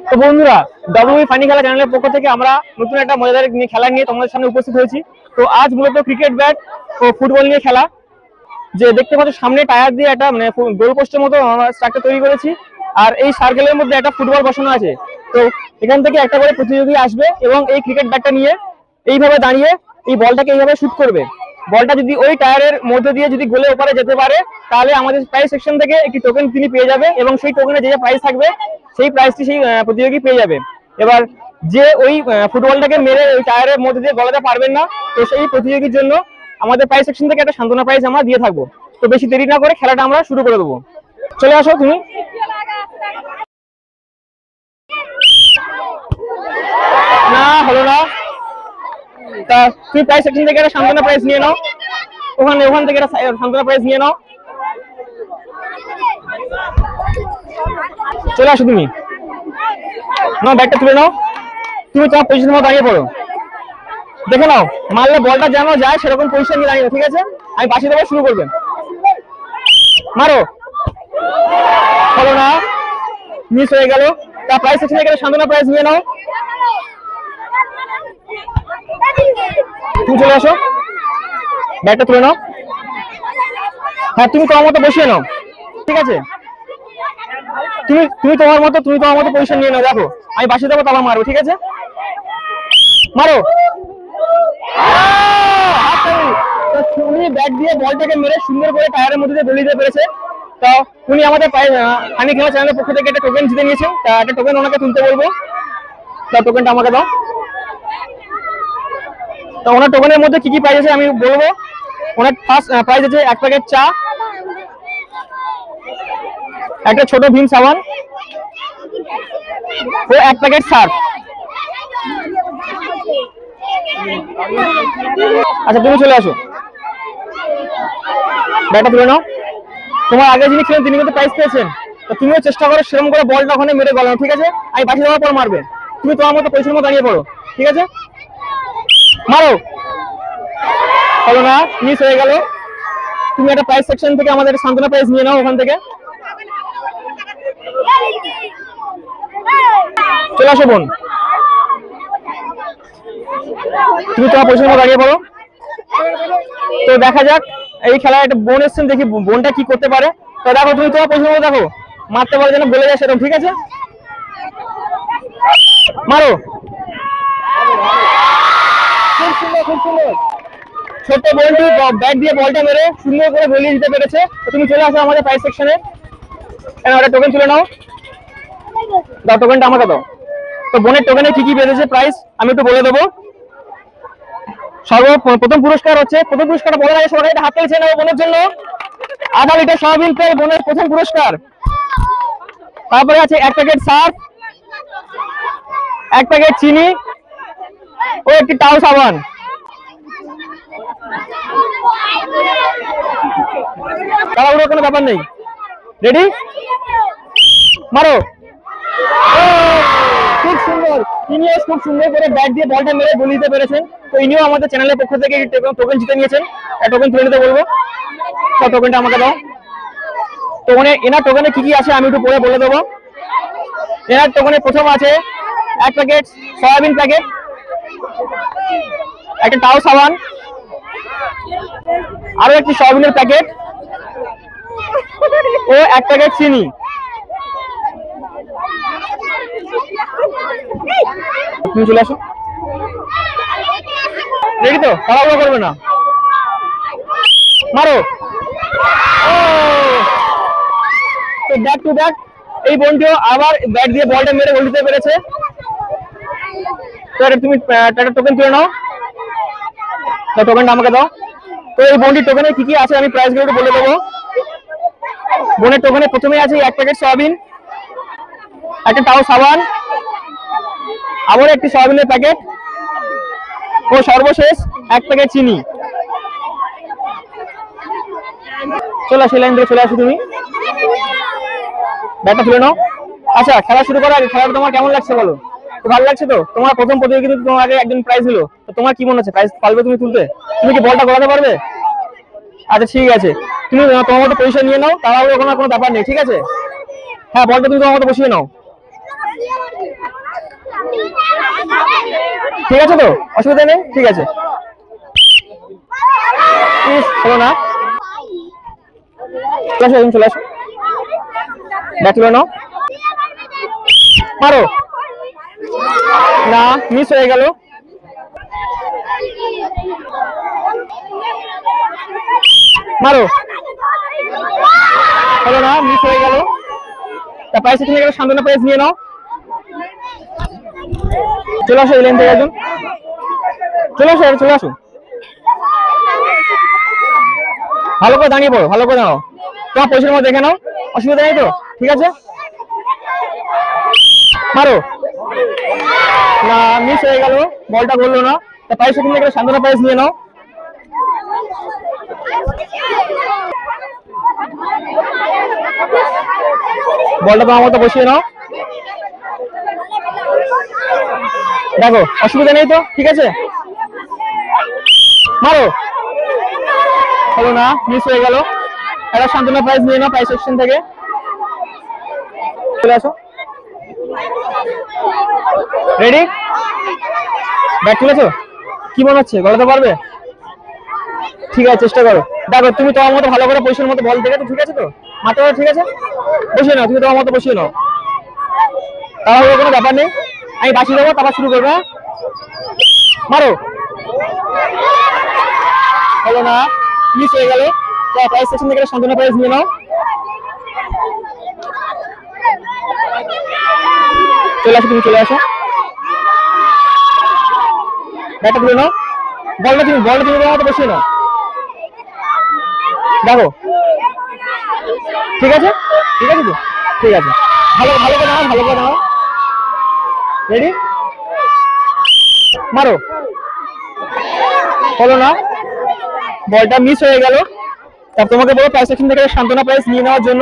তো বন্ধুরা, WB funny খেলা চ্যানেলের পক্ষ থেকে আমরা নতুন একটা মজাদার খেলা নিয়ে তোমাদের সামনে উপস্থিত হয়েছি। তো আজ মূলত ক্রিকেট ব্যাট ও ফুটবল নিয়ে খেলা। যে দেখতে পাচ্ছ সামনে টায়ার দিয়ে একটা মানে গোল পোস্টের মতো আমরা স্ট্রাকচার তৈরি করেছি, আর এই সার্কেলের মধ্যে একটা ফুটবল বসানো আছে। তো এখান থেকে একটা করে প্রতিযোগী আসবে এবং এই ক্রিকেট ব্যাটটা নিয়ে এইভাবে দাঁড়িয়ে এই বলটাকে এইভাবে শুট করবে। বলটা যদি ওই টায়ারের মধ্যে দিয়ে যদি গোলে ওপারে যেতে পারে, তাহলে আমাদের প্রাইজ সেকশন থেকে একটি টোকেন তিনি পেয়ে যাবে এবং সেই টোকেনে যে প্রাইজ থাকবে সেই প্রাইজটি সেই প্রতিযোগী পেয়ে যাবে। এবার যে ওই ফুটবলটাকে মেরে ওই টায়ারের মধ্যে দিয়ে গলাতে পারবেন না, তো সেই প্রতিযোগীর জন্য আমাদের প্রাইজ সেকশন থেকে একটা সান্ত্বনা প্রাইজ আমরা দিয়ে থাকবো। তো বেশি দেরি না করে খেলাটা আমরা শুরু করে দেবো। চলে আসো তুমি। না হলো না, তা তুমি প্রাইজ সেকশন থেকে একটা সান্ত্বনা প্রাইজ নিয়ে নাও। ওখান থেকে একটা সান্ত্বনা প্রাইজ নিয়ে নাও। চলে আসো তুমি। নাও ব্যাটটা তুলে নাও। তুমি তোমার পজিশনের মতো দাঁড়িয়ে পড়ো। দেখে নাও, মারলে বলটা যেন যায় সেরকম পজিশন নিয়ে দাঁড়িয়ে, ঠিক আছে? আমি পাশে দেবো, শুরু করবেন। মারো। হলো না, মিস হয়ে গেল। তা প্রাইজ সেকশন থেকে সান্ত্বনা প্রাইজ নিয়ে নাও। তুমি চলে আসো, ব্যাটটা তুলে নাও। হ্যাঁ, তুমি তোমার মতো বসিয়ে নাও, ঠিক আছে? তুমি তোমার মতো পজিশন নিয়ে নাও। দেখো আমি বাসে দেবো, তারপর মারবো, ঠিক আছে? মারো। উনি ব্যাট দিয়ে বলটাকে মেরে সুন্দর করে টায়ারের মধ্যে দিয়ে গলিয়ে দিতে পেরেছে। তো উনি আমাদের ফানি খেলা চ্যানেলের পক্ষ থেকে একটা টোকেন জিতে নিয়েছেন। তা একটা টোকেন ওনাকে তুলতে বলবো। তা টোকেনটা আমাকে দাও। তো ওনার টোকেনের মধ্যে কি কি প্রাইজ আছে আমি বলবো। ওনার ফার্স্ট প্রাইজ আছে 1 প্যাকেট চা, একটা ছোট ভীম সাবান ও 1 প্যাকেট সার্ফ। আচ্ছা, তুমি চলে আসো, ব্যাটটা তুলে নাও। তোমার আগে যিনি ছিলেন তিনি কিন্তু প্রাইজ পেয়েছেন। তো তুমিও চেষ্টা করো সেরকম করে বলটা ওখানে মেরে গলানো, ঠিক আছে? আমি বাসে যাওয়ার পর মারবে। তুমি তোমার মতো পজিশনের মতো দাঁড়িয়ে পড়ো, ঠিক আছে? মারো। হলো না, মিস হয়ে গেল। তুমি একটা প্রাইজ সেকশন থেকে আমাদের সান্ত্বনা প্রাইজ নিয়ে নাও ওখান থেকে। চলে আসো বোন, তুমি তোমার পজিশনের মতো দাঁড়িয়ে পড়ো। তো দেখা যাক এই খেলায় একটা বোন এসছেন, দেখি বোনটা কি করতে পারে। তো দেখো তুমি তোমার পজিশনের মতো দেখো, মারতে পারো যেন বলে যায় সেরকম, ঠিক আছে? মারো। খুব সুন্দর, খুব সুন্দর। ছোট্ট বোনটি ব্যাট দিয়ে বলটা মেরে সুন্দর করে গলিয়ে দিতে পেরেছে। তো তুমি চলে আসো আমাদের প্রাইজ সেকশনে। একটা টোকেন তুলে নাও। দাও, টোকেনটা আমাকে দাও। তো বোনের টোকেনে কি কি বেঁধেছে প্রাইস আমি একটু বলে দেবো। প্রথম পুরস্কার হচ্ছে, প্রথম পুরস্কারটা বলার আগে সবাই হাত তুলছে নেবো বোনের জন্য। 1/2 লিটার সয়াবিন তেল বোনের প্রথম পুরস্কার। তারপরে আছে 1 প্যাকেট সার্ফ, 1 প্যাকেট চিনি ও একটি টাও সাবান। তাড়াহুড়ো কোনো ব্যাপার নেই, রেডি? মারো। খুব সুন্দর, ইনিও খুব সুন্দর করে ব্যাট দিয়ে বলটা মেরে গলিয়ে দিতে পেরেছেন। তো ইনিও আমাদের চ্যানেলের পক্ষ থেকে টোকেন জিতে নিয়েছেন। টোকেন তুলে নিতে বলবো। তো টোকেনটা আমাকে দাও। তো এনার টোকেনে কি কি আছে আমি একটু পরে বলে দেবো। এনার টোকেনে প্রথম আছে 1 প্যাকেট সয়াবিন প্যাকেট, একটা টাও সাবান, আরো একটি সয়াবিনের প্যাকেট ও 1 প্যাকেট চিনি। তুমি চলে আসো, রেডি তো? তাড়াহুড়ো করবে না, মারো। তো ব্যাক টু ব্যাক এই বোনটিও আবার ব্যাট দিয়ে বলটা মেরে গোল দিতে পেরেছে। তো তুমি একটা টোকেন তুলে নাও। তো টোকেনটা আমাকে দাও। তো এই বোনটির টোকেনে কি কি আছে আমি প্রাইসগুলো একটু বলে দেবো। বোনের টোকেনে প্রথমে আছে 1 প্যাকেট সয়াবিন, একটা টাও সাবান, আবার একটি সয়াবিনের প্যাকেট ও সর্বশেষ 1 প্যাকেট চিনি। চলো সেই লাইন থেকে চলে আসো তুমি, ব্যাটটা তুলে নাও। আচ্ছা, খেলা শুরু করার আগে খেলাটা তোমার কেমন লাগছে বলো? ভালো লাগছে তো? তোমার প্রথম প্রতিযোগিতা তোমার আগে একজন প্রাইজ হলো, তো তোমার কি মনে হচ্ছে প্রাইজ পারবে তুমি তুলতে? তুমি কি বলটা গলাতে পারবে? আচ্ছা ঠিক আছে, তুমি তোমার মতো পজিশন নিয়ে নাও, তাহলে কোনো ব্যাপার নেই, ঠিক আছে? হ্যাঁ, বলটা তুমি তোমার মতো বসিয়ে নাও। ঠিক আছে তো, অসুবিধা নেই, ঠিক আছে। হলো না, চলে আসো, চলে আসো, ব্যাট তুলে নাও, মারো না, মিস হয়ে গেল। মারো, হলো না, মিস হয়ে গেল। তা প্রাইস তুমি গেলে সান্ত্বনা প্রাইজ নিয়ে নাও। চলে আসো এই লাইন থেকে একজন, চলে আসো, চলে আসো, ভালো করে দাঁড়িয়ে পড়ো, ভালো করে দাঁড়াও, তোমার পয়সার মধ্যে দেখে নাও, অসুবিধা নেই তো, ঠিক আছে। মারো না, মিস হয়ে গেল, বলটা বললো না। তা প্রাইস তুমি গেলে সান্ত্বনা প্রাইজ নিয়ে নাও। বলটা তোমার মতো বসিয়ে নাও, দেখো অসুবিধা নেই তো, ঠিক আছে। মারো, হলো না, মিস হয়ে গেল। একটা সান্ত্বনা প্রাইজ নিয়ে নাও প্রাইস সেকশন থেকে, চলে আসো। রেডি, ব্যাট তুলেছো, কি মনে হচ্ছে গলাতে পারবে? ঠিক আছে, চেষ্টা করো। দেখো তুমি তোমার মতো ভালো করে পজিশন মতো বল দেখে তো, ঠিক আছে তো, মাথা ঠিক আছে, বসিয়ে নাও, তুমি তোমার মতো বসিয়ে নাও, তাহলে কোনো ব্যাপার নেই, আমি বাঁচিয়ে দেবো, তারপর শুরু করবে। মারো, হলো না, মিস হয়ে গেল। প্রাইস সেকশন থেকে সান্ত্বনা প্রাইজ নিয়ে নাও। চলে আসো, তুমি চলে আসো, ব্যাটটা তুলে নাও, বলটা তুমি তোমার মতো বসিয়ে নাও, দেখো ঠিক আছে, ঠিক আছে তো, ঠিক আছে, ভালো ভালো করে দাও, ভালো করে দাও। রেডি, মারো, হলো না, বলটা মিস হয়ে গেল। তা তোমাকে বলো প্রাইস সেকশন থেকে সান্ত্বনা প্রাইজ নিয়ে নেওয়ার জন্য।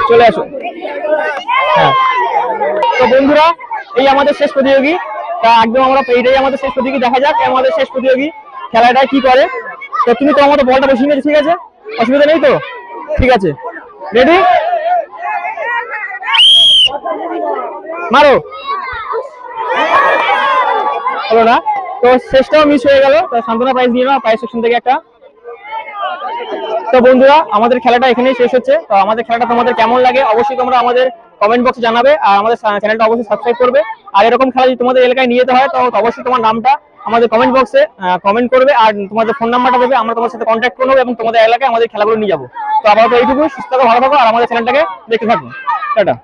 চলে আসো। হ্যাঁ, তো বন্ধুরা এই আমাদের শেষ প্রতিযোগী, তা একদম আমরা এইটাই আমাদের শেষ প্রতিযোগী, দেখা যাক আমাদের শেষ প্রতিযোগী খেলাটা কি করে। তো তুমি তো আমাদের বলটা বসিয়ে নিয়েছো, ঠিক আছে, অসুবিধা নেই তো, ঠিক আছে। রেডি, মারো, হলো না, তো শেষটাও মিস হয়ে গেল। তো সান্ত্বনা প্রাইজ নিয়ে নাও প্রাইস সেকশন থেকে একটা। তো বন্ধুরা আমাদের খেলাটা এখানেই শেষ হচ্ছে। তো আমাদের খেলাটা তোমাদের কেমন লাগে অবশ্যই তোমরা আমাদের কমেন্ট বক্সে জানাবে, আর আমাদের চ্যানেলটা অবশ্যই সাবস্ক্রাইব করবে। আর এরকম খেলা যদি তোমাদের এলাকায় নিয়ে যেতে হয় তো অবশ্যই তোমার নামটা আমাদের কমেন্ট বক্সে কমেন্ট করবে, আর তোমাদের ফোন নাম্বারটা দেবে, আমরা তোমার সাথে কন্ট্যাক্ট করবো এবং তোমাদের এলাকায় আমাদের খেলাগুলো নিয়ে যাবো। তো আপাতত এইটুকু, সুস্থ থাকো, ভালো থাকো, আর আমাদের চ্যানেলটাকে দেখতে থাকো, টাটা।